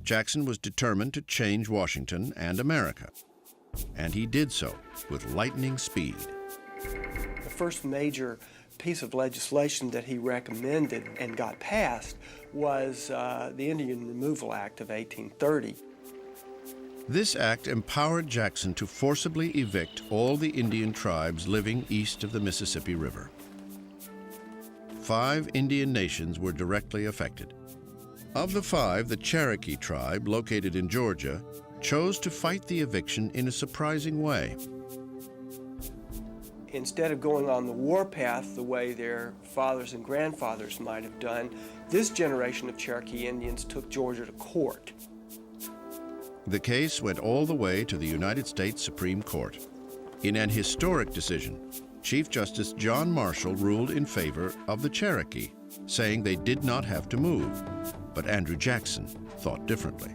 Jackson was determined to change Washington and America, and he did so with lightning speed. The first major piece of legislation that he recommended and got passed was the Indian Removal Act of 1830. This act empowered Jackson to forcibly evict all the Indian tribes living east of the Mississippi River. 5 Indian nations were directly affected. Of the 5, the Cherokee tribe, located in Georgia, chose to fight the eviction in a surprising way. Instead of going on the warpath the way their fathers and grandfathers might have done, this generation of Cherokee Indians took Georgia to court. The case went all the way to the United States Supreme Court. In an historic decision, Chief Justice John Marshall ruled in favor of the Cherokee, saying they did not have to move. But Andrew Jackson thought differently.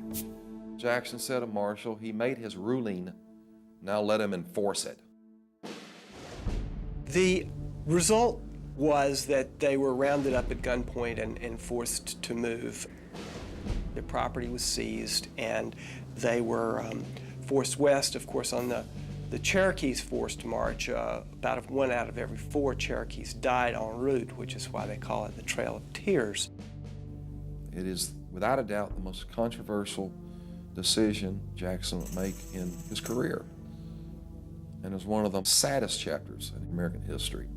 Jackson said of Marshall, he made his ruling, now let him enforce it. The result was that they were rounded up at gunpoint and forced to move. Their property was seized, and they were forced west. Of course, on the Cherokees' forced march, about 1 out of every 4 Cherokees died en route, which is why they call it the Trail of Tears. It is, without a doubt, the most controversial decision Jackson would make in his career, and is one of the saddest chapters in American history.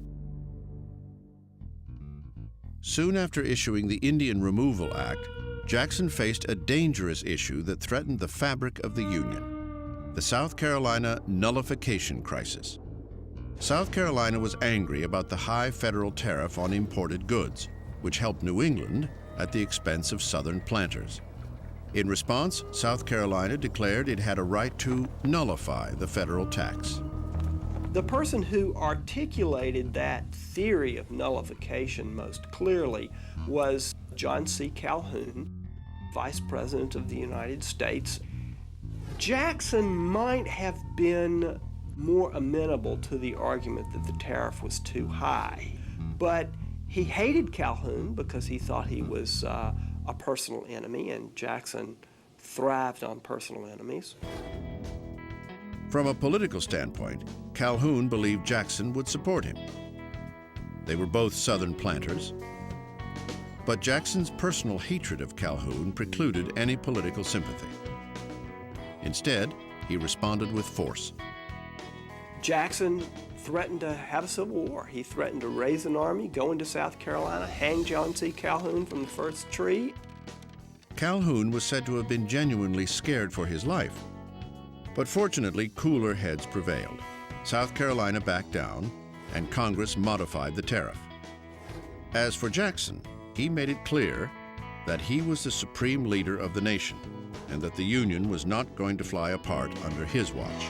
Soon after issuing the Indian Removal Act, Jackson faced a dangerous issue that threatened the fabric of the Union: the South Carolina nullification crisis. South Carolina was angry about the high federal tariff on imported goods, which helped New England at the expense of Southern planters. In response, South Carolina declared it had a right to nullify the federal tax. The person who articulated that theory of nullification most clearly was John C. Calhoun, Vice President of the United States. Jackson might have been more amenable to the argument that the tariff was too high, but he hated Calhoun because he thought he was a personal enemy, and Jackson thrived on personal enemies. From a political standpoint, Calhoun believed Jackson would support him. They were both Southern planters, but Jackson's personal hatred of Calhoun precluded any political sympathy. Instead, he responded with force. Jackson threatened to have a civil war. He threatened to raise an army, go into South Carolina, hang John C. Calhoun from the first tree. Calhoun was said to have been genuinely scared for his life. But fortunately, cooler heads prevailed. South Carolina backed down, and Congress modified the tariff. As for Jackson, he made it clear that he was the supreme leader of the nation, and that the Union was not going to fly apart under his watch.